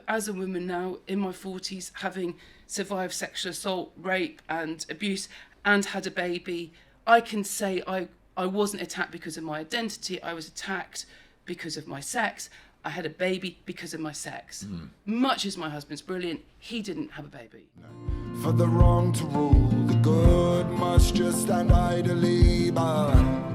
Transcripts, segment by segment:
as a woman now in my 40s, having survived sexual assault, rape and abuse and had a baby, I can say I wasn't attacked because of my identity. I was attacked because of my sex. I had a baby because of my sex. Much as my husband's brilliant, he didn't have a baby. For the wrong to rule, the good must just stand idly by.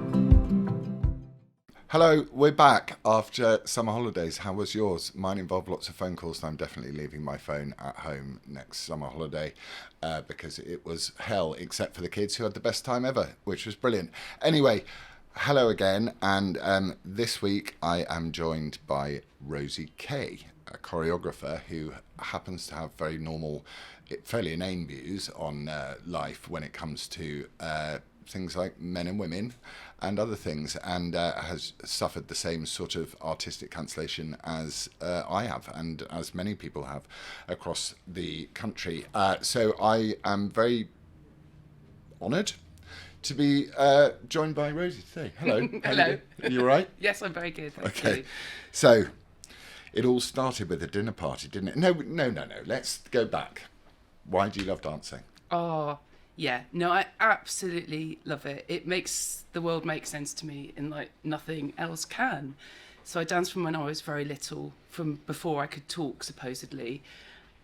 Hello, we're back after summer holidays. How was yours? Mine involved lots of phone calls, and I'm definitely leaving my phone at home next summer holiday because it was hell, except for the kids who had the best time ever, which was brilliant. Anyway, hello again, and this week I am joined by Rosie Kay, a choreographer who happens to have very normal, fairly inane views on life when it comes to things like men and women and other things, and has suffered the same sort of artistic cancellation as I have, and as many people have across the country. So I am very honoured to be joined by Rosie today. Hello. Hello. Are you all right? Yes, I'm very good. Thank Okay. you. So it all started with a dinner party, didn't it? No. Let's go back. Why do you love dancing? Oh, yeah. No, I absolutely love it. It makes the world make sense to me in like nothing else can. So I danced from when I was very little, from before I could talk, supposedly.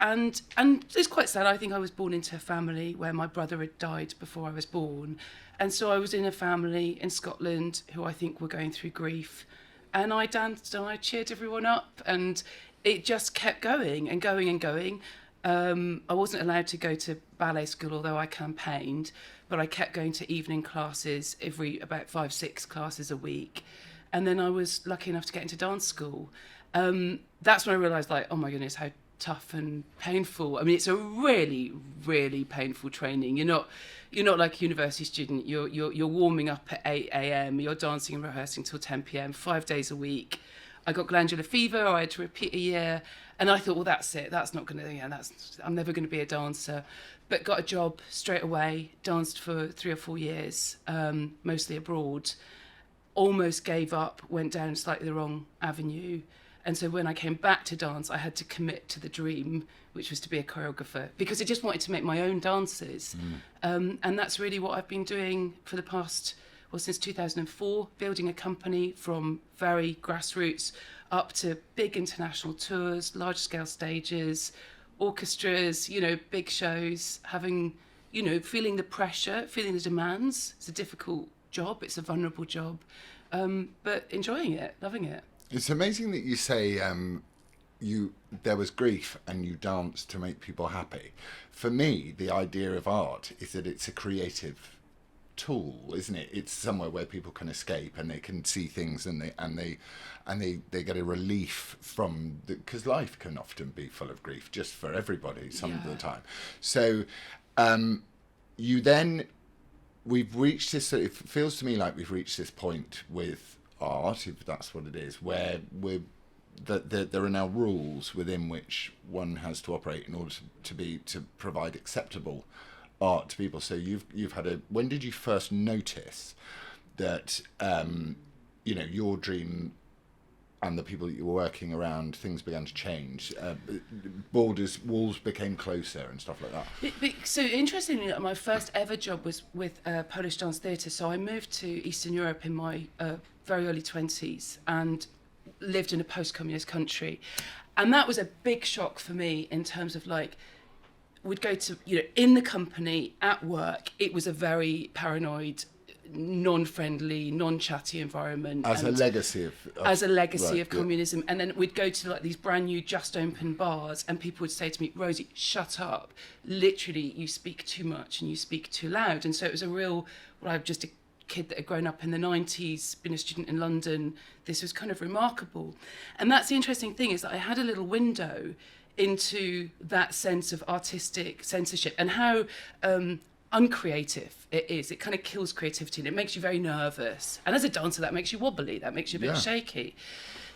And it's quite sad. I think I was born into a family where my brother had died before I was born. And so I was in a family in Scotland who I think were going through grief. And I danced and I cheered everyone up. And it just kept going and going and going. I wasn't allowed to go to ballet school, although I campaigned, but I kept going to evening classes about 5-6 classes a week. And then I was lucky enough to get into dance school. That's when I realised, like, oh my goodness, how tough and painful. I mean, it's a really, really painful training. You're not like a university student. You're warming up at 8 a.m. You're dancing and rehearsing till 10 p.m. 5 days a week. I got glandular fever. I had to repeat a year. And I thought, well, that's it. That's not going to, I'm never going to be a dancer. But got a job straight away, danced for 3 or 4 years, mostly abroad. Almost gave up, went down slightly the wrong avenue. And so when I came back to dance, I had to commit to the dream, which was to be a choreographer, because I just wanted to make my own dances. And that's really what I've been doing for the past, since 2004, building a company from very grassroots up to big international tours, large-scale stages, orchestras, big shows, having, feeling the pressure, feeling the demands. It's a difficult job. It's a vulnerable job, but enjoying it, loving it. It's amazing that you say there was grief and you danced to make people happy. For me, the idea of art is that it's a creative tool, isn't it? It's somewhere where people can escape and they can see things and they get a relief from because life can often be full of grief just for everybody some of the time. So we've reached this, it feels to me like we've reached this point with art, if that's what it is, where there are now rules within which one has to operate in order to provide acceptable art to people. So you've had when did you first notice that your dream and the people that you were working around, things began to change, walls became closer and stuff like that? So interestingly, my first ever job was with Polish Dance Theatre. So I moved to Eastern Europe in my very early 20s and lived in a post-communist country. And that was a big shock for me in terms of we'd go to, in the company, at work, it was a very paranoid, non-friendly, non-chatty environment. As a legacy of communism. And then we'd go to these brand new just open bars and people would say to me, Rosie, shut up. Literally, you speak too much and you speak too loud. And so it was I'm just a kid that had grown up in the 90s, been a student in London. This was kind of remarkable. And that's the interesting thing, is that I had a little window into that sense of artistic censorship and how uncreative it is. It kind of kills creativity and it makes you very nervous. And as a dancer, that makes you wobbly, that makes you a bit shaky.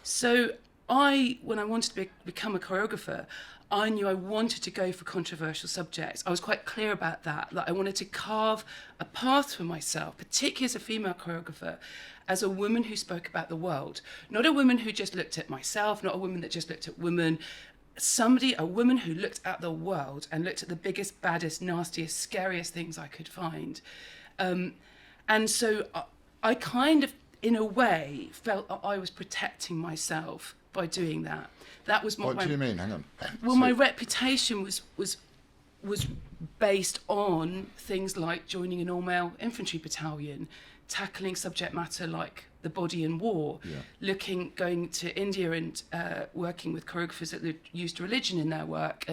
So when I wanted to become a choreographer, I knew I wanted to go for controversial subjects. I was quite clear about that I wanted to carve a path for myself, particularly as a female choreographer, as a woman who spoke about the world. Not a woman who just looked at myself, not a woman that just looked at women, a woman who looked at the world and looked at the biggest, baddest, nastiest, scariest things I could find. And so I kind of, in a way, felt that I was protecting myself by doing that. That was What do you mean? Hang on. Well, my reputation was based on things like joining an all-male infantry battalion, tackling subject matter like the body in war, going to India and working with choreographers that used religion in their work,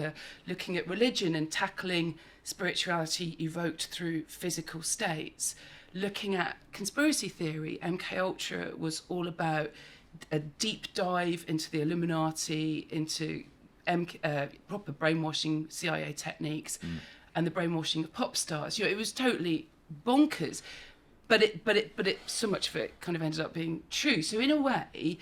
looking at religion and tackling spirituality evoked through physical states, looking at conspiracy theory. MK Ultra was all about a deep dive into the Illuminati, into proper brainwashing CIA techniques, and the brainwashing of pop stars. It was totally bonkers. But so much of it kind of ended up being true. So in a way,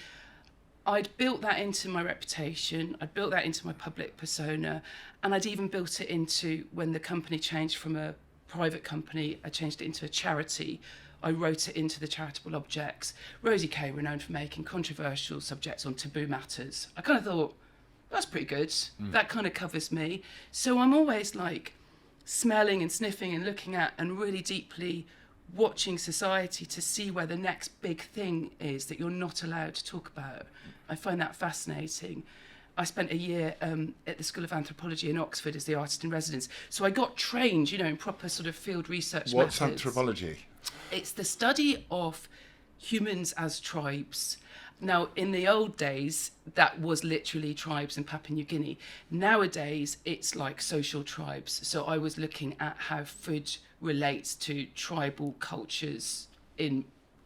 I'd built that into my reputation, I'd built that into my public persona, and I'd even built it into when the company changed from a private company, I changed it into a charity. I wrote it into the charitable objects. Rosie Kay were known for making controversial subjects on taboo matters. I kind of thought, that's pretty good. That kind of covers me. So I'm always like smelling and sniffing and looking at and really deeply watching society to see where the next big thing is that you're not allowed to talk about. I find that fascinating. I spent a year at the School of Anthropology in Oxford as the artist in residence. So I got trained, in proper sort of field research What's methods. anthropology? It's the study of humans as tribes. Now, in the old days, that was literally tribes in Papua New Guinea. Nowadays, it's like social tribes. So I was looking at how food relates to tribal cultures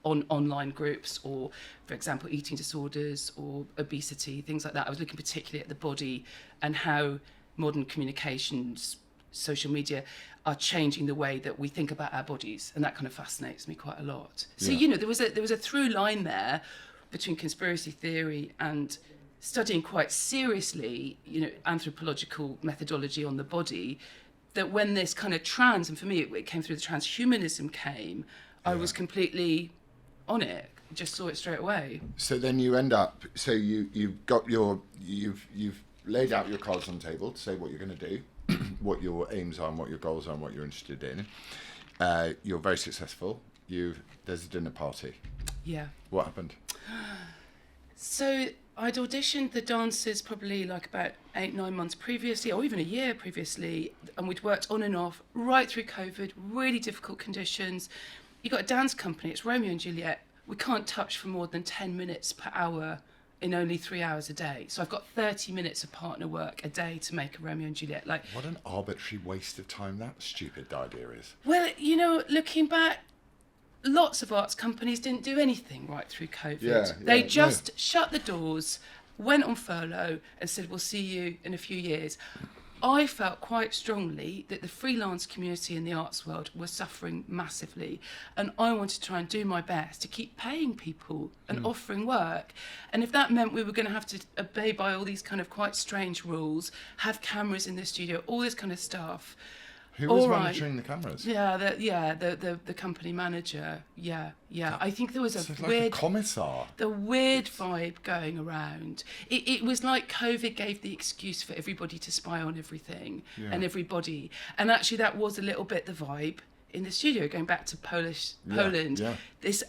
on online groups, or, for example, eating disorders or obesity, things like that. I was looking particularly at the body and how modern communications, social media, are changing the way that we think about our bodies, and that kind of fascinates me quite a lot. So there was a through line there between conspiracy theory and studying quite seriously, anthropological methodology on the body, that when this kind of trans, and for me it came through the transhumanism came, I was completely on it, just saw it straight away. So then you end up, you've laid out your cards on the table to say what you're going to do, what your aims are and what your goals are and what you're interested in. You're very successful. There's a dinner party. Yeah. What happened? So I'd auditioned the dancers probably like about 8-9 months previously, or even a year previously, and we'd worked on and off right through COVID, really difficult conditions. You got a dance company, it's Romeo and Juliet. We can't touch for more than 10 minutes per hour in only 3 hours a day. So I've got 30 minutes of partner work a day to make a Romeo and Juliet. What an arbitrary waste of time that stupid idea is. Well, looking back, lots of arts companies didn't do anything right through COVID. They just shut the doors, went on furlough and said, we'll see you in a few years. I felt quite strongly that the freelance community in the arts world was suffering massively, and I wanted to try and do my best to keep paying people and offering work. And if that meant we were going to have to obey by all these kind of quite strange rules, have cameras in the studio, all this kind of stuff. Who was monitoring the cameras? The company manager. Yeah. I think there was a commissar. The weird vibe going around. It was like COVID gave the excuse for everybody to spy on everything and everybody. And actually that was a little bit the vibe in the studio, going back to Poland. Yeah.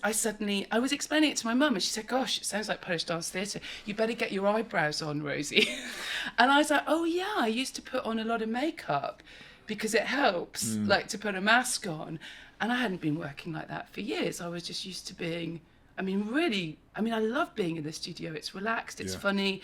I was explaining it to my mum and she said, gosh, it sounds like Polish dance theatre. You better get your eyebrows on, Rosie. And I was like, oh yeah, I used to put on a lot of makeup because it helps, to put a mask on. And I hadn't been working like that for years. I was just used to being, I love being in the studio. It's relaxed, it's funny.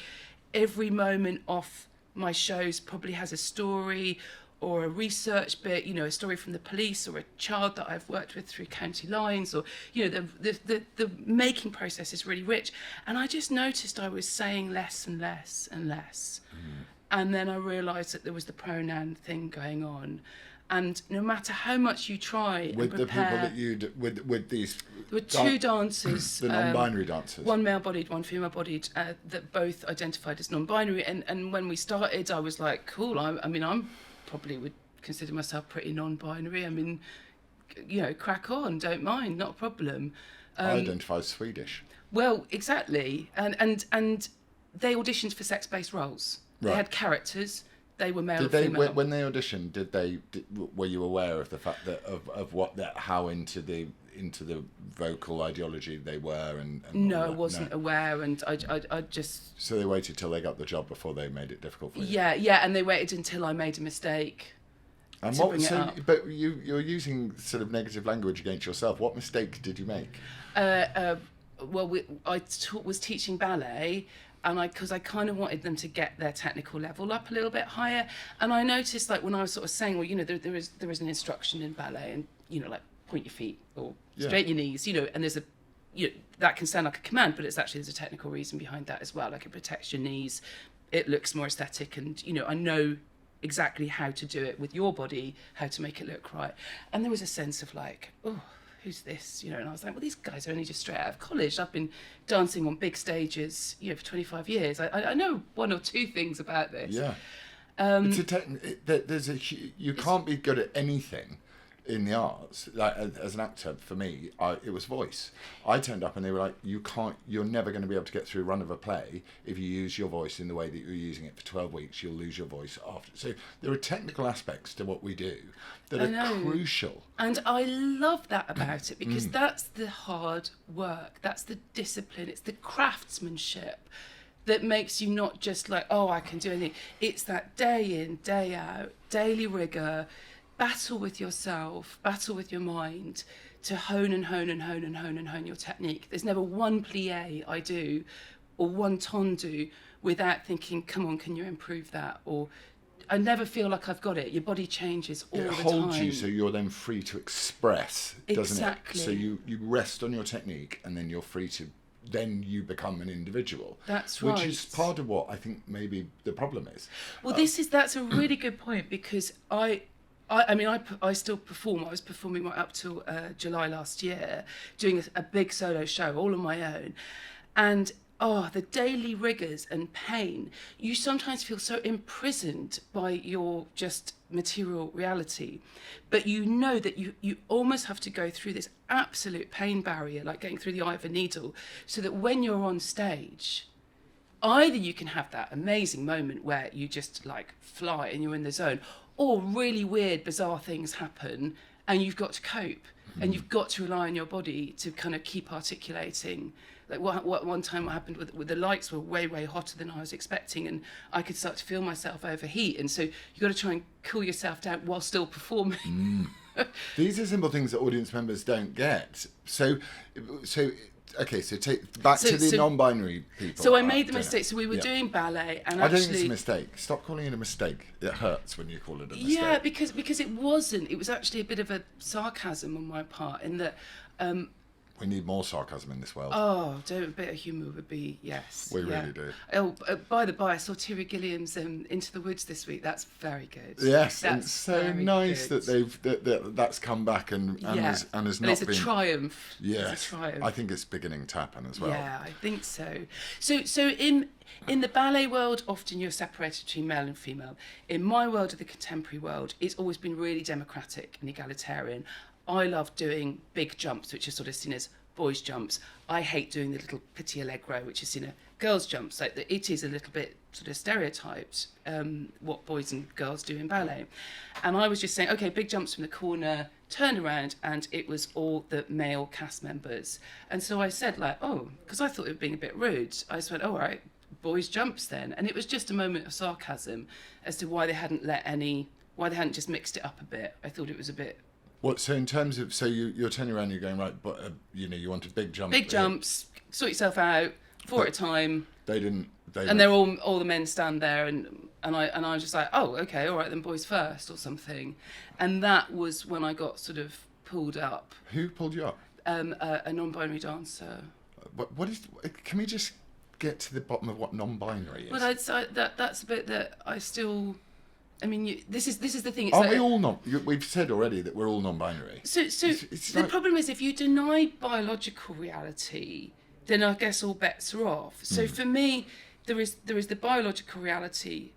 Every moment off my shows probably has a story or a research bit, a story from the police or a child that I've worked with through county lines, or, the making process is really rich. And I just noticed I was saying less and less and less. And then I realised that there was the pronoun thing going on. And no matter how much you try with and prepare... the people that with these... There were two dancers. The non-binary dancers. One male-bodied, one female-bodied, that both identified as non-binary. And when we started, I was like, cool, I'm probably would consider myself pretty non-binary. Crack on, don't mind, not a problem. I identify as Swedish. Well, exactly. And they auditioned for sex-based roles. Right. They had characters. They were male Did or they female. when they auditioned? Were you aware of the fact that how into the vocal ideology they were and No, all I that? wasn't aware, and I just... So they waited till they got the job before they made it difficult for you. Yeah, and they waited until I made a mistake. And to bring it up. But you're using sort of negative language against yourself. What mistake did you make? Well, I was teaching ballet, and because I kind of wanted them to get their technical level up a little bit higher, and I noticed, like, when I was sort of saying, well, there is an instruction in ballet, and like, point your feet or straighten your knees, and there's that can sound like a command, but there's a technical reason behind that as well. Like, it protects your knees, it looks more aesthetic, and I know exactly how to do it with your body, how to make it look right. And there was a sense of like, oh, who's this? And I was like, well, these guys are only just straight out of college. I've been dancing on big stages, for 25 years. I know one or two things about this. Yeah. You can't be good at anything in the arts. Like, as an actor, for me, it was voice. I turned up and they were like, you're never going to be able to get through a run of a play if you use your voice in the way that you're using it for 12 weeks. You'll lose your voice after. So there are technical aspects to what we do that are crucial. And I love that about it, because that's the hard work. That's the discipline. It's the craftsmanship that makes you not just like, oh, I can do anything. It's that day in, day out, daily rigour, battle with yourself, battle with your mind, to hone and hone and hone and hone and hone your technique. There's never one plie I do or one tendu without thinking, come on, can you improve that? Or I never feel like I've got it. Your body changes all the time. It holds you, so you're then free to express, doesn't exactly. it? So you rest on your technique, and then you're free to, then you become an individual. That's right. Which is part of what I think maybe the problem is. Well, that's a really good point, because I still perform. I was performing right up till July last year, doing a big solo show all on my own. And, the daily rigours and pain. You sometimes feel so imprisoned by your just material reality. But you know that you almost have to go through this absolute pain barrier, like getting through the eye of a needle, so that when you're on stage, either you can have that amazing moment where you just like fly and you're in the zone, or really weird, bizarre things happen and you've got to cope and you've got to rely on your body to kind of keep articulating. Like what one time what happened with the lights were way, way hotter than I was expecting, and I could start to feel myself overheat. And so you've got to try and cool yourself down while still performing. These are simple things that audience members don't get. So take back to the non-binary people. So I made the mistake. So we were doing ballet, and I actually, don't think it's a mistake. Stop calling it a mistake. It hurts when you call it a mistake. Yeah, because it wasn't. It was actually a bit of a sarcasm on my part, in that. We need more sarcasm in this world. Oh, a bit of humour would be, yes. We really do. Oh, by the by, I saw Terry Gilliam's Into the Woods this week. That's very good. Yes, that's it's so nice good. that that's come back and has not been. It's a triumph. Yes, it's a triumph. I think it's beginning to happen as well. Yeah, I think so. So in the ballet world, often you're separated between male and female. In my world, of the contemporary world, it's always been really democratic and egalitarian. I love doing big jumps, which are sort of seen as boys' jumps. I hate doing the little petit allegro, which is seen as girls' jumps. Like it is a little bit sort of stereotyped, what boys and girls do in ballet. And I was just saying, okay, big jumps from the corner, turn around, and it was all the male cast members. And so I said, like, because I thought it was being a bit rude, I just went, all right, boys' jumps then. And it was just a moment of sarcasm as to why they hadn't just mixed it up a bit. I thought it was a bit... So in terms of, you're turning around, you're going, right, but you want a big jump. Big jumps, sort yourself out, four at a time. And they're all the men stand there, and I was just like, oh, okay, all right, then boys first or something. And that was when I got sort of pulled up. Who pulled you up? A non-binary dancer. What is? Can we just get to the bottom of what non-binary is? Well, that's a bit that I still... I mean, this is the thing. It's Aren't we all we've said already that we're all non-binary. So the problem is, if you deny biological reality, then I guess all bets are off. So for me, there is the biological reality.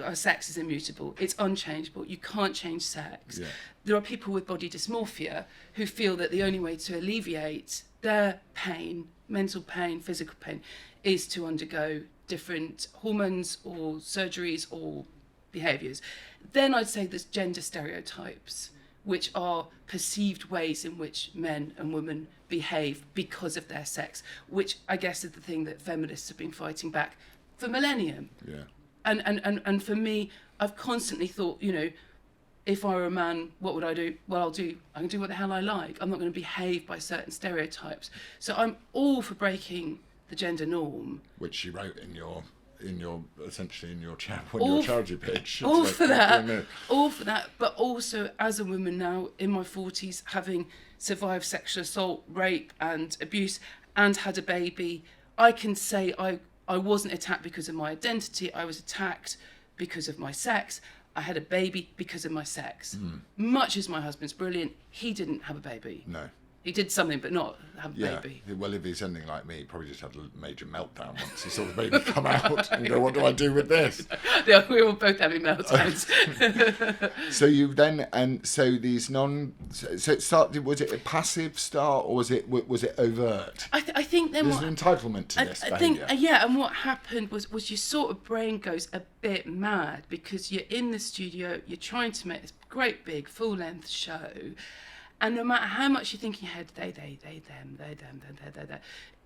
Our sex is immutable. It's unchangeable. You can't change sex. Yeah. There are people with body dysmorphia who feel that the only way to alleviate their pain, mental pain, physical pain, is to undergo different hormones or surgeries or behaviours. Then I'd say there's gender stereotypes, which are perceived ways in which men and women behave because of their sex, which I guess is the thing that feminists have been fighting back for millennium. Yeah. And for me, I've constantly thought, you know, if I were a man, what would I do? Well, I can do what the hell I like. I'm not going to behave by certain stereotypes. So I'm all for breaking the gender norm. Which she wrote in your essentially in your charity pitch. All for that. But also, as a woman now in my 40s, having survived sexual assault, rape, and abuse, and had a baby, I can say I wasn't attacked because of my identity. I was attacked because of my sex. I had a baby because of my sex. Much as my husband's brilliant, he didn't have a baby. No. He did something, but not have a baby. Well, if he's anything like me, he probably just had a major meltdown once he saw the baby come out and go, what do I do with this? Yeah, we were both having meltdowns. So you then, and so these so it started, was it a passive start or was it overt? I think then There's an entitlement to this behaviour. And what happened was your sort of brain goes a bit mad because you're in the studio, you're trying to make this great big full-length show, and no matter how much you think in your head, they, them,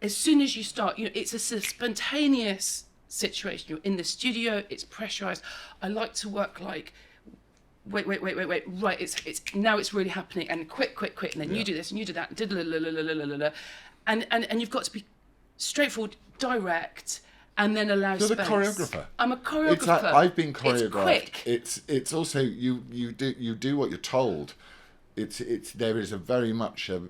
as soon as you start, you know, it's a spontaneous situation. You're in the studio, it's pressurized. I like to work like, wait, right, it's now it's really happening, and quick, and then you do this and you do that, and you've got to be straightforward, direct, and then allow space. You're the choreographer. I'm a choreographer. It's like I've been choreographed. It's quick. It's also you do what you're told. It's there is a very much a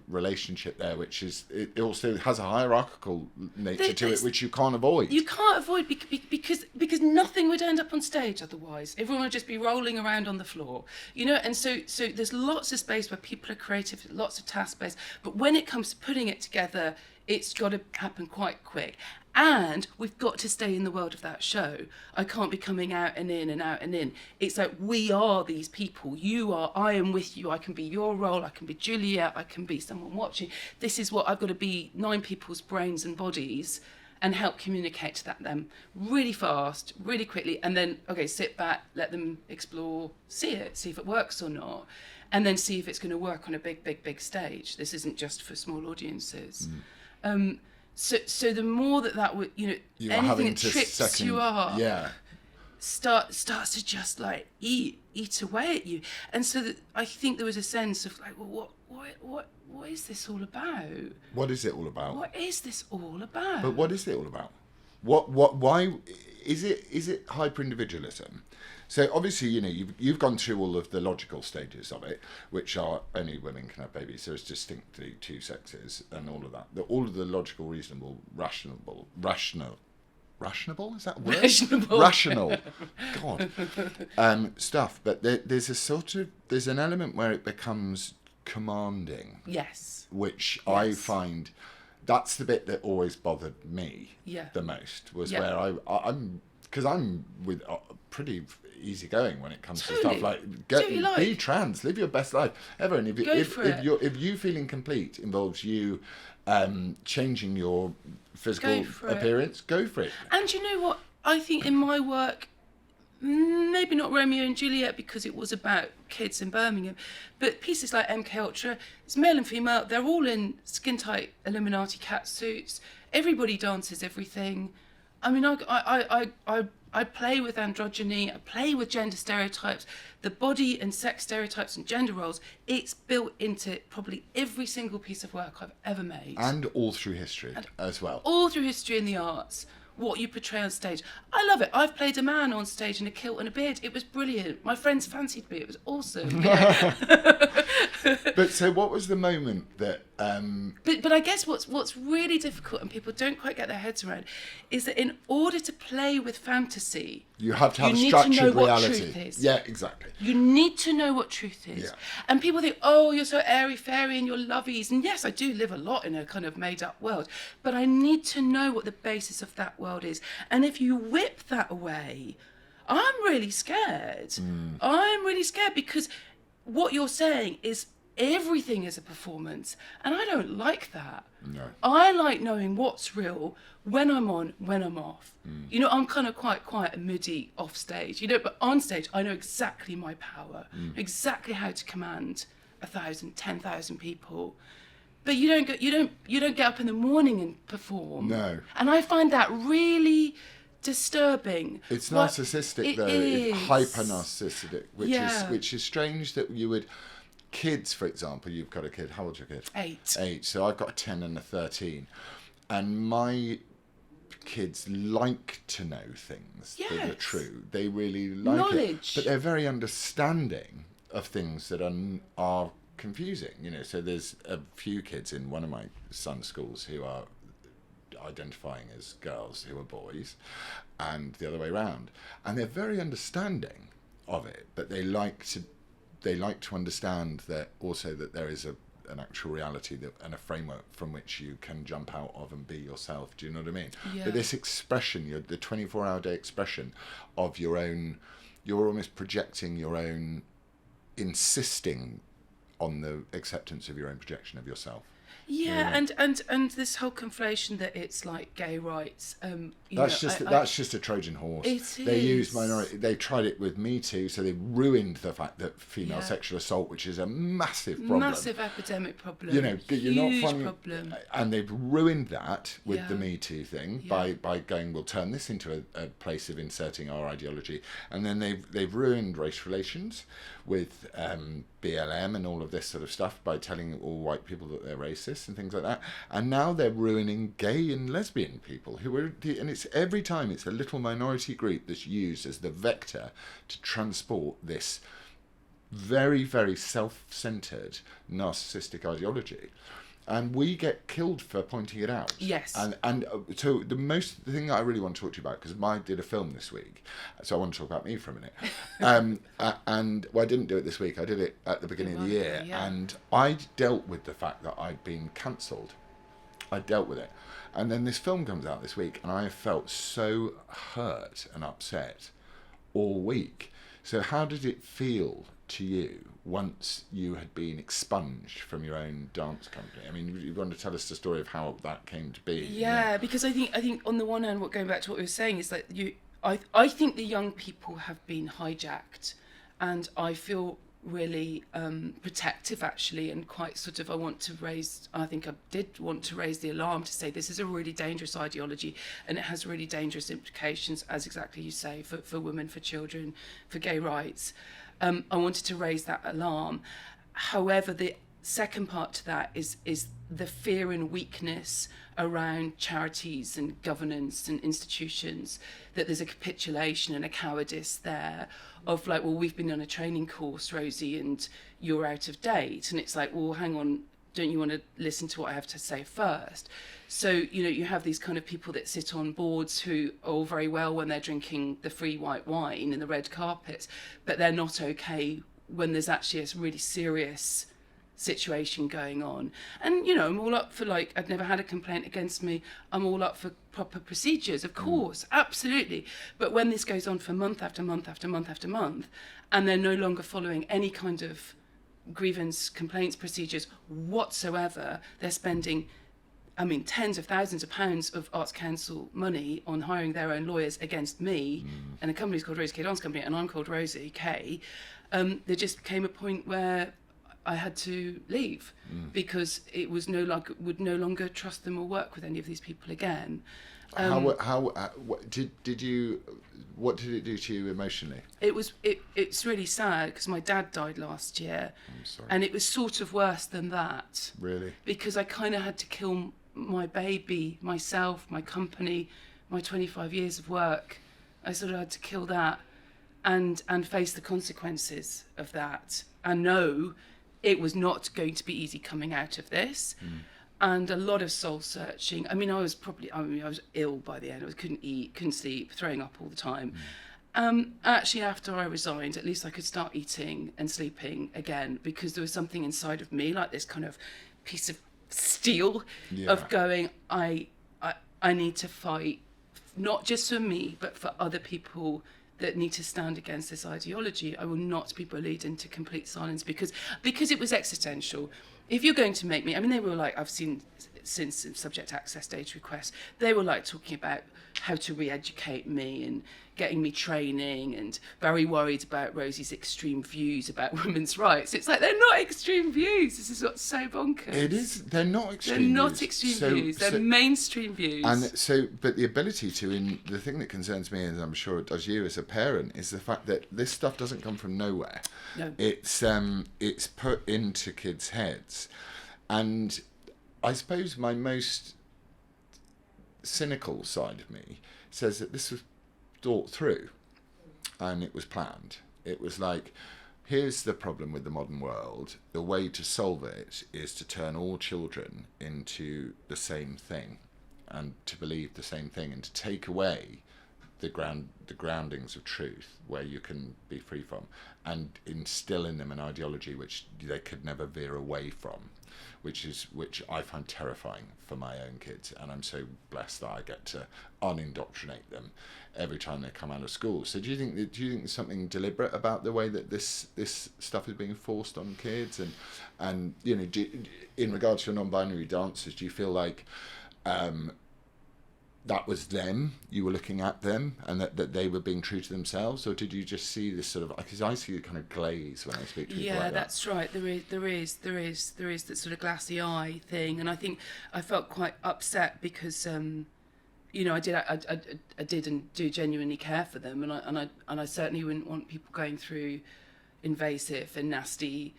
relationship there, which is it also has a hierarchical nature to it, which you can't avoid. You can't avoid because nothing would end up on stage otherwise. Everyone would just be rolling around on the floor, you know. And so there's lots of space where people are creative, lots of task space. But when it comes to putting it together, it's got to happen quite quick. And we've got to stay in the world of that show. I can't be coming out and in and out and in. It's like, we are these people. You are, I am with you. I can be your role. I can be Juliet. I can be someone watching. This is what I've got to be, 9 people's brains and bodies, and help communicate to them really fast, really quickly. And then, okay, sit back, let them explore, see if it works or not. And then see if it's going to work on a big stage. This isn't just for small audiences. So the more that would, you know, anything that trips you up, starts to just like eat away at you. And so that I think there was a sense of like, well, what is this all about? What is it all about? What is this all about? But what is it all about? Why is it hyper individualism? So obviously, you know, you've gone through all of the logical stages of it, which are only women can have babies. There's distinctly 2 sexes and all of that. All of the logical, reasonable, rational. Is that a word? Rational. God. Stuff. But there's an element where it becomes commanding. Yes. Which I find, that's the bit that always bothered me the most, was where I'm because I'm with pretty easygoing when it comes to stuff like be trans, live your best life ever, and if you feeling complete involves you changing your physical appearance, go for it. And you know what? I think in my work, maybe not Romeo and Juliet because it was about kids in Birmingham, but pieces like MK Ultra, it's male and female, they're all in skin tight Illuminati cat suits. Everybody dances everything. I mean, I play with androgyny, I play with gender stereotypes, the body and sex stereotypes and gender roles. It's built into probably every single piece of work I've ever made. And all through history as well. All through history and the arts. What you portray on stage. I love it. I've played a man on stage in a kilt and a beard. It was brilliant. My friends fancied me. It was awesome. But so what was the moment that... But I guess what's really difficult and people don't quite get their heads around is that in order to play with fantasy... You have to have structured reality. What truth is. Yeah, exactly. You need to know what truth is. Yeah. And people think, oh, you're so airy-fairy and you're lovies. And yes, I do live a lot in a kind of made-up world. But I need to know what the basis of that world is. And if you whip that away, I'm really scared. I'm really scared because what you're saying is everything is a performance, and I don't like that. No. I like knowing what's real, when I'm on, when I'm off. You know, I'm kind of quite a moody off stage, you know, but on stage I know exactly my power, exactly how to command 1,000, 10,000 people. But you don't get up in the morning and perform. No. And I find that really disturbing. It's narcissistic though. It's hyper narcissistic, which is strange that you would. Kids, for example, you've got a kid. How old's your kid? 8. So I've got a 10 and a 13, and my kids like to know things that are true. They really like knowledge, it, but they're very understanding of things that are confusing. You know, so there's a few kids in one of my son's schools who are identifying as girls who are boys, and the other way around, and they're very understanding of it, but they like to understand that also that there is an actual reality and a framework from which you can jump out of and be yourself. Do you know what I mean? Yeah. But this expression, the 24-hour day expression of your own, you're almost projecting your own, insisting on the acceptance of your own projection of yourself. Yeah, and this whole conflation that it's like gay rights. That's just a Trojan horse. They use minority. They tried it with Me Too, so they ruined the fact that female sexual assault, which is a massive problem, massive epidemic problem. You know, you're huge not funny, problem. And they've ruined that with the Me Too thing by going, we'll turn this into a place of inserting our ideology, and then they've ruined race relations with BLM and all of this sort of stuff by telling all white people that they're racist and things like that. And now they're ruining gay and lesbian people and it's every time it's a little minority group that's used as the vector to transport this very, very self-centered narcissistic ideology. And we get killed for pointing it out. Yes. And so the thing that I really want to talk to you about, because I did a film this week, so I want to talk about me for a minute. And I didn't do it this week. I did it at the beginning of the year, and I dealt with the fact that I'd been cancelled. I dealt with it, and then this film comes out this week, and I felt so hurt and upset all week. So how did it feel to you once you had been expunged from your own dance company? I mean, you want to tell us the story of how that came to be? Yeah, because I think on the one hand, going back to what we were saying is that I think the young people have been hijacked, and I feel really protective actually, and quite sort of I think I did want to raise the alarm to say this is a really dangerous ideology, and it has really dangerous implications, as exactly you say, for women, for children, for gay rights. I wanted to raise that alarm. However, the second part to that is the fear and weakness around charities and governance and institutions, that there's a capitulation and a cowardice there of like, well, we've been on a training course, Rosie, and you're out of date. And it's like, well, hang on, don't you want to listen to what I have to say first? So, you know, you have these kind of people that sit on boards who are all very well when they're drinking the free white wine and the red carpets, but they're not okay when there's actually a really serious situation going on. And, you know, I'm all up for, like, I've never had a complaint against me. I'm all up for proper procedures, of course, absolutely. But when this goes on for month after month after month after month, and they're no longer following any kind of grievance complaints procedures whatsoever, they're spending, I mean, tens of thousands of pounds of Arts Council money on hiring their own lawyers against me, and the company's called Rosie Kay Dance Company, and I'm called Rosie Kay. There just came a point where I had to leave because it was would no longer trust them or work with any of these people again. What did it do to you emotionally? It's really sad because my dad died last year. I'm sorry. And it was sort of worse than that. Really? Because I kind of had to kill my baby, myself, my company, my 25 years of work. I sort of had to kill that and face the consequences of that, and know it was not going to be easy coming out of this. And a lot of soul searching. I mean, I was ill by the end. I couldn't eat, couldn't sleep, throwing up all the time. Actually, after I resigned, at least I could start eating and sleeping again, because there was something inside of me, like this kind of piece of steel of going, I need to fight, not just for me, but for other people that need to stand against this ideology. I will not be bullied into complete silence because it was existential. If you're going to make me, I mean, they were like, I've seen since subject access data requests, they were like talking about how to re-educate me and getting me training and very worried about Rosie's extreme views about women's rights. It's like, they're not extreme views. This is what's so bonkers. It is. They're not extreme They're not views. extreme views. They're mainstream views. And so, but the ability to, the thing that concerns me, and I'm sure it does you as a parent, is the fact that this stuff doesn't come from nowhere. No. It's put into kids' heads. And I suppose my most cynical side of me says that this was thought through and it was planned. It was like, here's the problem with the modern world. The way to solve it is to turn all children into the same thing and to believe the same thing and to take away the groundings of truth where you can be free from and instill in them an ideology which they could never veer away from, which I find terrifying for my own kids, and I'm so blessed that I get to unindoctrinate them every time they come out of school. So do you think there's something deliberate about the way that this stuff is being forced on kids, and you know, in regards to your non-binary dancers, do you feel like that was them, you were looking at them, and that they were being true to themselves, or did you just see this sort of, because I see a kind of glaze when I speak to people like that. Yeah, that's right. There is that sort of glassy eye thing, and I think I felt quite upset because you know, I did and do genuinely care for them, and I certainly wouldn't want people going through invasive and nasty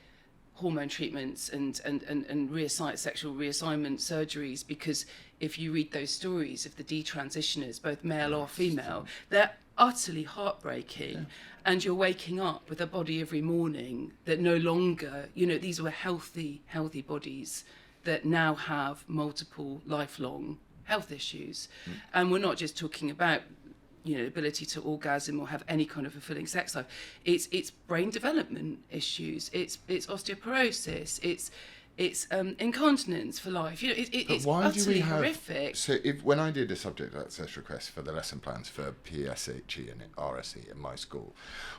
hormone treatments and sexual reassignment surgeries, because if you read those stories of the detransitioners, both male or female, they're utterly heartbreaking. Yeah. And you're waking up with a body every morning that no longer, you know, these were healthy bodies that now have multiple lifelong health issues. And we're not just talking about, you know, ability to orgasm or have any kind of fulfilling sex life. It's brain development issues. It's osteoporosis. It's incontinence for life. You know, it's utterly horrific. So when I did a subject access request for the lesson plans for PSHE and RSE in my school,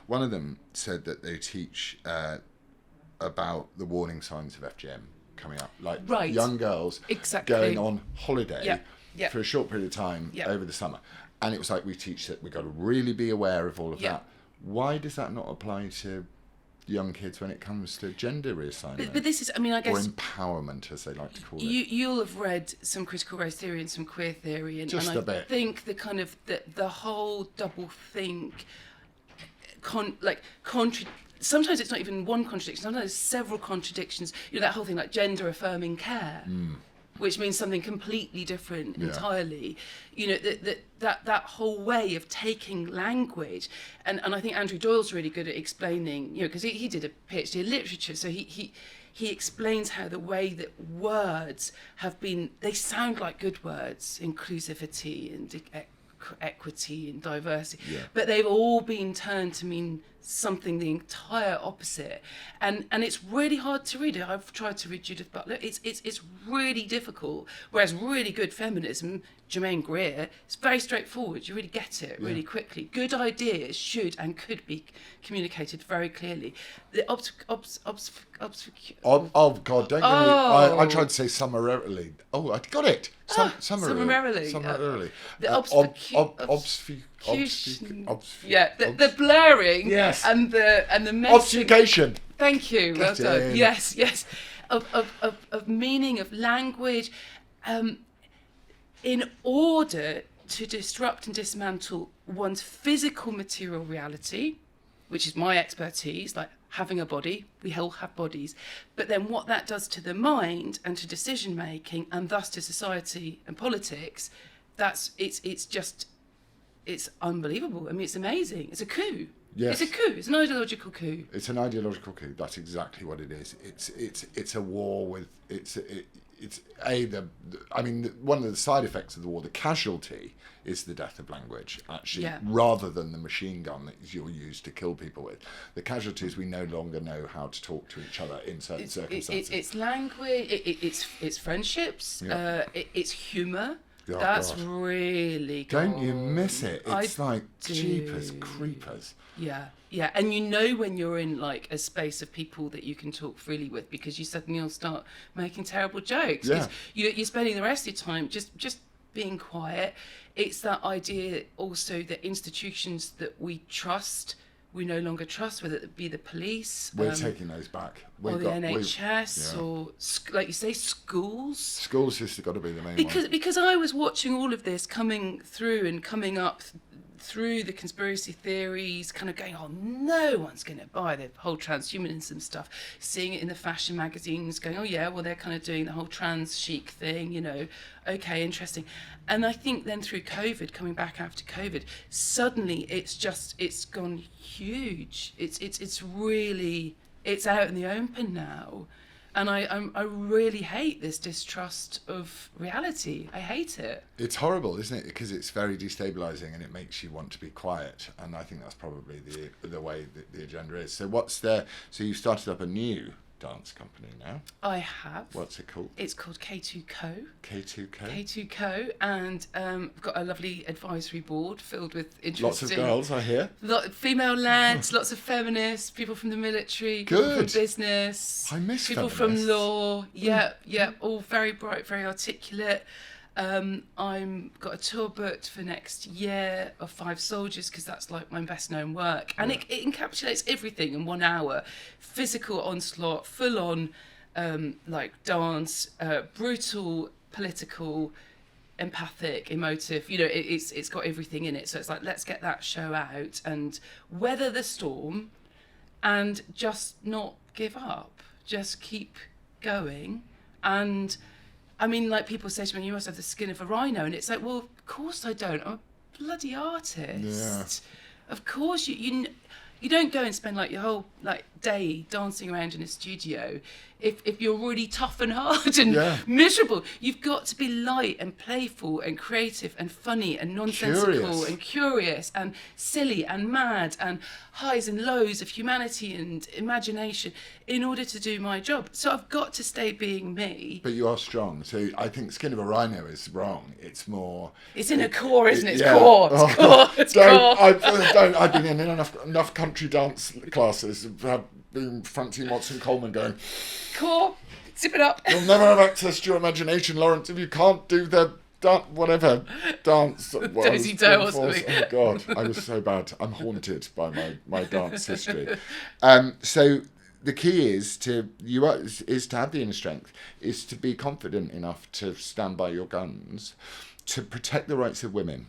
one of them said that they teach about the warning signs of FGM coming up, like young girls going on holiday for a short period of time over the summer. And it was like, we teach that we've got to really be aware of all of that. Why does that not apply to young kids when it comes to gender reassignment? But this is, I mean, I guess... Or empowerment, as they like to call it. You'll have read some critical race theory and some queer theory. And, Just a bit. I think the kind of, the whole double think, sometimes it's not even one contradiction, sometimes there's several contradictions. You know, that whole thing like gender affirming care. Which means something completely different entirely. You know, that whole way of taking language, and I think Andrew Doyle's really good at explaining, you know, because he did a PhD in literature, so he explains how the way that words have been, they sound like good words, inclusivity and equity and diversity, but they've all been turned to mean something the entire opposite, and it's really hard to read it. I've tried to read Judith Butler. It's really difficult. Whereas really good feminism, Germaine Greer, it's very straightforward. You really get it really quickly. Good ideas should and could be communicated very clearly. The oh God! Don't get me. I tried to say summarily. Oh, I got it. Summarily. The blurring and the messaging. Obfuscation. Thank you. Well done. Yes. Of meaning, of language, in order to disrupt and dismantle one's physical material reality, which is my expertise, like having a body, we all have bodies, but then what that does to the mind and to decision making and thus to society and politics, it's unbelievable. I mean, it's amazing. It's a coup. Yes. It's a coup. It's an ideological coup. It's an ideological coup. That's exactly what it is. It's a war with one of the side effects of the war, the casualty, is the death of language, actually, rather than the machine gun that you're used to kill people with. The casualty is we no longer know how to talk to each other in certain circumstances. It's language, it's friendships, it's humour. Oh, That's God. really Don't you gone. miss it? It's I like do. jeepers creepers. Yeah, yeah, and you know when you're in like a space of people that you can talk freely with, because you suddenly will start making terrible jokes. Yeah. 'Cause you're spending the rest of your time just being quiet. It's that idea also that institutions that we trust, we no longer trust, whether it be the police, We're taking those back. or the NHS, yeah. or like you say, schools. Schools just got to be the main one. Because I was watching all of this coming through and coming up through the conspiracy theories, kind of going, oh, no one's going to buy the whole transhumanism stuff, seeing it in the fashion magazines, going, oh yeah, well, they're kind of doing the whole trans chic thing, you know, okay, interesting. And I think then through COVID, coming back after COVID, suddenly it's gone huge. It's really, it's out in the open now. And I really hate this distrust of reality. I hate it. It's horrible, isn't it? Because it's very destabilising and it makes you want to be quiet. And I think that's probably the way that the agenda is. So so you started up a new dance company now. I have. What's it called? It's called K2 Co. K2Co? K2 Co. And I've got a lovely advisory board filled with interesting... Lots of girls, I hear. Female lads, lots of feminists, people from the military, people from Good. business. I miss people feminists. from law. Yeah, all very bright, very articulate. I'm got a tour booked for next year of 5 Soldiers, because that's like my best known work, and it encapsulates everything in 1 hour: physical onslaught, full on like dance, brutal, political, empathic, emotive. You know, it's got everything in it. So it's like, let's get that show out and weather the storm, and just not give up. Just keep going. And I mean, like, people say to me, you must have the skin of a rhino. And it's like, well, of course I don't. I'm a bloody artist. Yeah. Of course you don't go and spend like your whole like day dancing around in a studio if you're really tough and hard and miserable. You've got to be light and playful and creative and funny and nonsensical and curious and silly and mad and highs and lows of humanity and imagination in order to do my job. So I've got to stay being me. But you are strong. So I think skin of a rhino is wrong. It's more... It's in a core, isn't it? It's core. It's core. It's core. I've been in enough country dance classes. I've been fronting Watson Coleman going, core, zip it up. You'll never have access to your imagination, Laurence, if you can't do the dance. Daisy Doe or something. Oh God, I was so bad. I'm haunted by my dance history. So the key is to have the inner strength, is to be confident enough to stand by your guns, to protect the rights of women,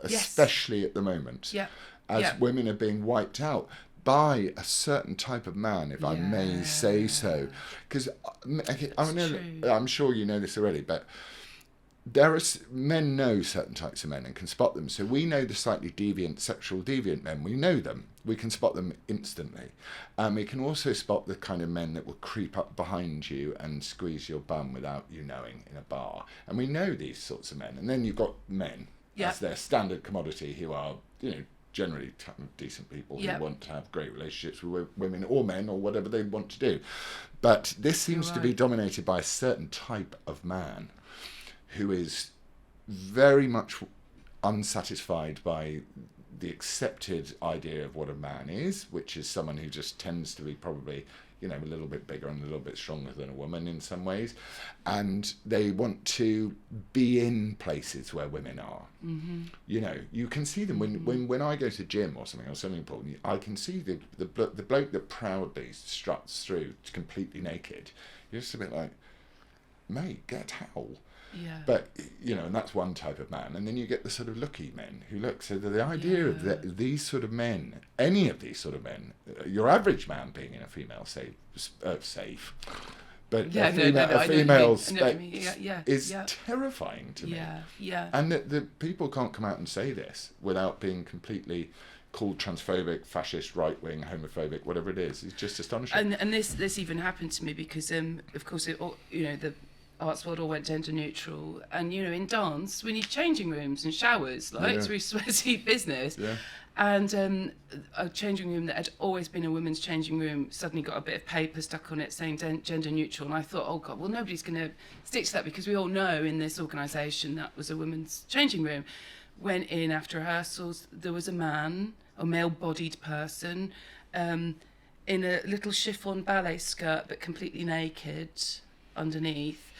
especially at the moment, as women are being wiped out by a certain type of man, if I may say so. Because I'm sure you know this already, but men know certain types of men and can spot them. So we know the slightly deviant, sexual deviant men. We know them. We can spot them instantly. We can also spot the kind of men that will creep up behind you and squeeze your bum without you knowing in a bar. And we know these sorts of men. And then you've got men as their standard commodity, who are, generally decent people who want to have great relationships with women or men or whatever they want to do. But this seems to be dominated by a certain type of man who is very much unsatisfied by the accepted idea of what a man is, which is someone who just tends to be probably, a little bit bigger and a little bit stronger than a woman in some ways. And they want to be in places where women are. Mm-hmm. You can see them when I go to gym or something, or swimming pool, I can see the bloke that proudly struts through completely naked. You're just a bit like, mate, get a towel. Yeah. But, and that's one type of man. And then you get the sort of looky men who look. So the idea of these sort of men, any of these sort of men, your average man being in a female safe, but a female space is terrifying to me. Yeah. And the people can't come out and say this without being completely called transphobic, fascist, right-wing, homophobic, whatever it is. It's just astonishing. And this even happened to me because, of course, arts world all went gender neutral, and in dance we need changing rooms and showers, like it's really sweaty business. Yeah. And a changing room that had always been a women's changing room suddenly got a bit of paper stuck on it saying gender neutral, and I thought, oh God, well, nobody's going to stick to that because we all know in this organisation that was a women's changing room. Went in after rehearsals, there was a male-bodied person, in a little chiffon ballet skirt but completely naked underneath,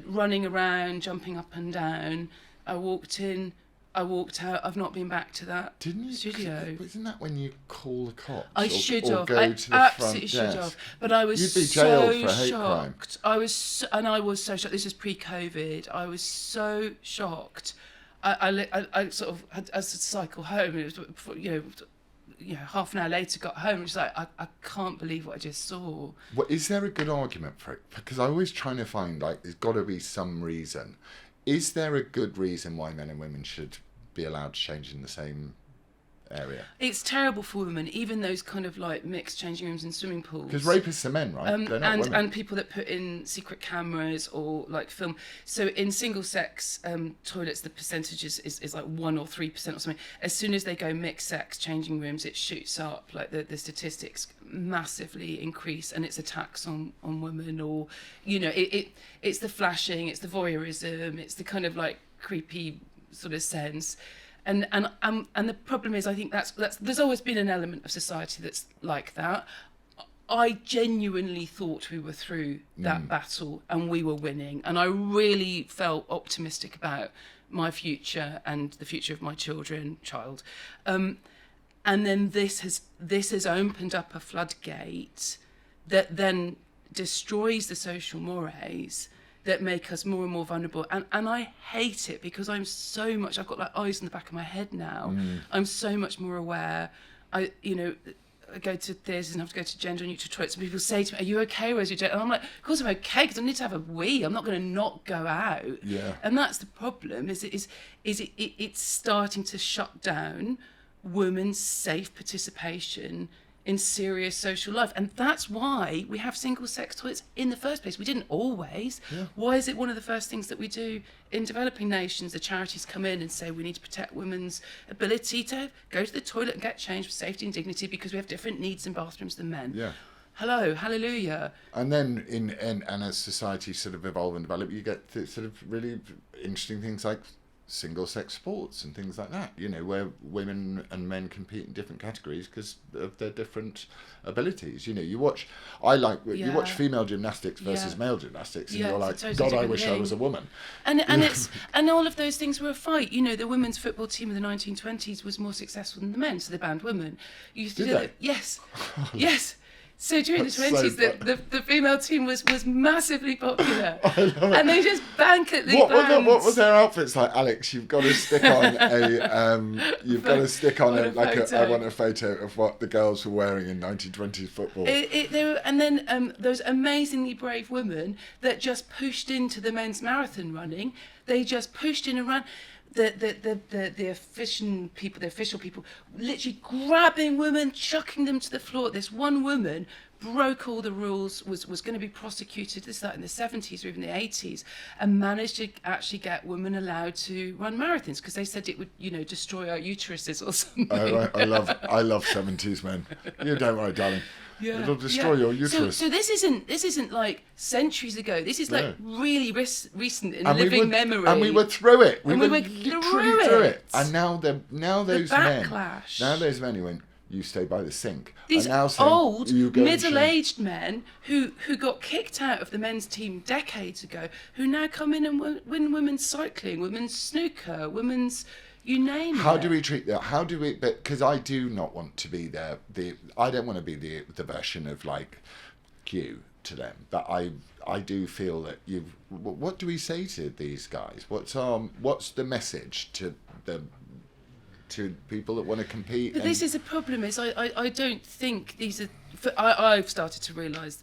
running around, jumping up and down. I walked in, I walked out. I've not been back to that studio. Isn't that when you call the cops? I should or have. Go I to the absolutely front should desk? have. But I was You'd be jailed so for hate shocked. crime. I was so shocked. This was pre-COVID. I was so shocked. I sort of had, as I cycle home, it was, half an hour later got home. It was like I can't believe what I just saw. Well, is there a good argument for it? Because I always trying to find, like, there's got to be some reason. Is there a good reason why men and women should be allowed to change in the same area? It's terrible for women, even those kind of like mixed changing rooms and swimming pools. Because rapists are men, right? They're not women. And people that put in secret cameras or like film. So in single sex toilets, the percentage is like 1 or 3% or something. As soon as they go mixed sex changing rooms, it shoots up. Like the statistics massively increase, and it's a tax on women, or it's the flashing, it's the voyeurism, it's the kind of like creepy sort of sense. And the problem is, I think that's there's always been an element of society that's like that. I genuinely thought we were through that battle and we were winning, and I really felt optimistic about my future and the future of my child. And then this has opened up a floodgate that then destroys the social mores that make us more and more vulnerable, and I hate it because I've got like eyes in the back of my head now. I'm so much more aware. I go to theatres and have to go to gender neutral toilets, and people say to me, "Are you okay, Rosie?" And I'm like, "Of course I'm okay, because I need to have a wee. I'm not going to not go out." Yeah. And that's the problem. It's starting to shut down women's safe participation in serious social life, and that's why we have single-sex toilets in the first place. We didn't always. Yeah. Why is it one of the first things that we do in developing nations? The charities come in and say we need to protect women's ability to go to the toilet and get changed with safety and dignity because we have different needs in bathrooms than men. Yeah. Hello, hallelujah. And then and as society sort of evolve and develop, you get sort of really interesting things like single-sex sports and things like that, where women and men compete in different categories because of their different abilities. You watch female gymnastics versus male gymnastics, and you're like, God, I wish I was a woman. And and all of those things were a fight. The women's football team in the 1920s was more successful than the men, so they banned women. You used to Did do they? that. Yes, yes. So during the That's 20s, so the female team was massively popular, I love it. and they just banketly What banned. was their outfits like, Alex? You've got to stick on I want a photo of what the girls were wearing in 1920s football. Then those amazingly brave women that just pushed into the men's marathon running. They just pushed in and ran. The official people, literally grabbing women, chucking them to the floor. This one woman broke all the rules, was going to be prosecuted, this that in the 70s or even the 80s, and managed to actually get women allowed to run marathons because they said it would, destroy our uteruses or something. I love 70s men. You don't worry, darling. Yeah, it'll destroy your uterus. So this isn't like centuries ago. This is like really recent in living memory. And we were through it. We were literally through it. And now those men who went, you stay by the sink. These are now saying, old, you go middle-aged men who got kicked out of the men's team decades ago, who now come in and win women's cycling, women's snooker, women's. You name it. How do we treat that? How do we? Because I do not want to be I don't want to be the version of like Q to them. But I do feel that what do we say to these guys? What's the message to people that want to compete? But this is a problem. I don't think these are. I've started to realise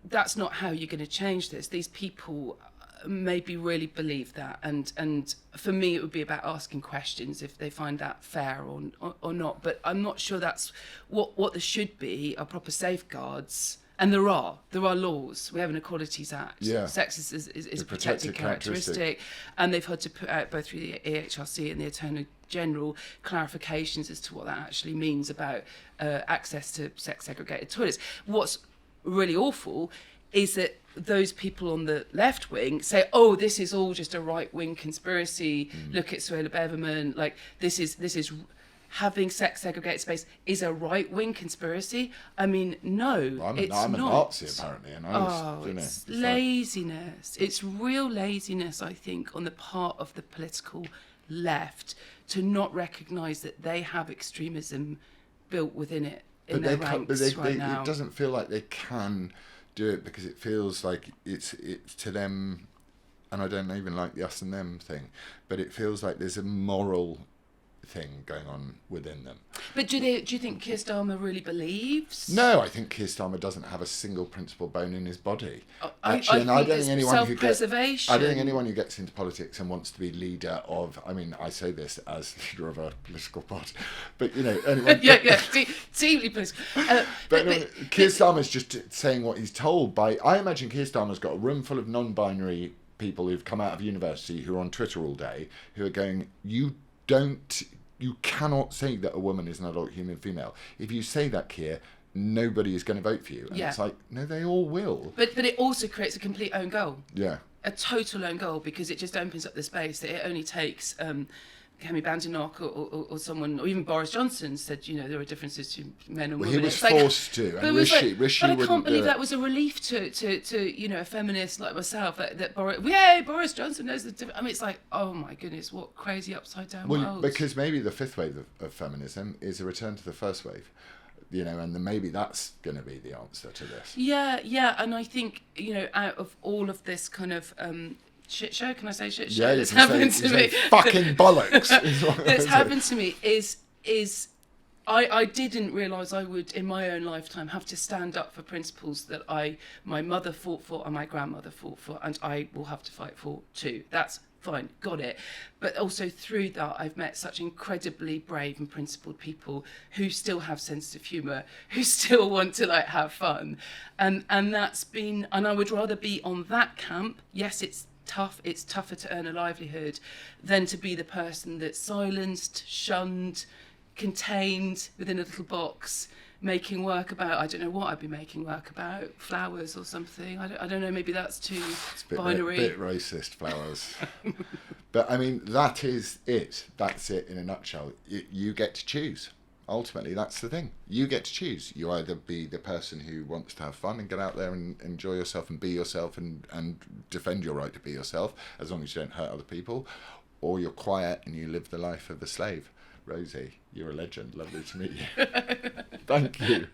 that's not how you're going to change this. These people maybe really believe that, and for me it would be about asking questions if they find that fair or not, but I'm not sure that's what there should be are proper safeguards, And there are laws. We have an Equalities Act. Yeah. Sex is a protected characteristic, and they've had to put out both through the EHRC and the Attorney General clarifications as to what that actually means about access to sex segregated toilets. What's really awful is that those people on the left wing say, oh, this is all just a right wing conspiracy. Look at Suella Beverman. Like, this is having sex segregated space is a right wing conspiracy. I mean, no, it's not. I'm a Nazi apparently, and I was, it's laziness. It's real laziness, I think, on the part of the political left to not recognise that they have extremism built within it in their ranks right now. It doesn't feel like they can do it because it feels like it's to them, and I don't even like the us and them thing, but it feels like there's a moral thing going on within them. But do you think Keir Starmer really believes? No, I think Keir Starmer doesn't have a single principal bone in his body. I don't think anyone who gets into politics and wants to be leader of, I mean, I say this as leader of a political party, but anyone. Deeply political. Keir Starmer's just saying what he's told by. I imagine Keir Starmer's got a room full of non-binary people who've come out of university who are on Twitter all day who are going, you cannot say that a woman is an adult human female. If you say that, Keir, nobody is going to vote for you. And it's like, no, they all will. But it also creates a complete own goal. Yeah. A total own goal, because it just opens up the space that it only takes Kemi Badenoch or someone, or even Boris Johnson said, there are differences to men and women. He was forced to, and Rishi but I can't believe that was a relief to a feminist like myself that Boris Johnson knows the difference. I mean, it's like, oh my goodness, what crazy upside down world. Because maybe the fifth wave of feminism is a return to the first wave. And then maybe that's going to be the answer to this. Yeah, and I think, out of all of this kind of shit show, can I say shit show? Yeah, that's happened to me. Fucking bollocks. That's happened to me is I didn't realise I would, in my own lifetime, have to stand up for principles that my mother fought for and my grandmother fought for, and I will have to fight for too. That's fine, got it. But also through that, I've met such incredibly brave and principled people who still have sense of humour, who still want to have fun, and that's been. And I would rather be on that camp. Yes, it's tough. It's tougher to earn a livelihood than to be the person that's silenced, shunned, contained within a little box, making work about, I don't know what I'd be making work about, flowers or something. I don't know, maybe that's too binary. It's a bit racist, flowers. But I mean, that is it. That's it in a nutshell. You get to choose. Ultimately, that's the thing. You get to choose. You either be the person who wants to have fun and get out there and enjoy yourself and be yourself and defend your right to be yourself, as long as you don't hurt other people, or you're quiet and you live the life of a slave. Rosie, you're a legend. Lovely to meet you. Thank you.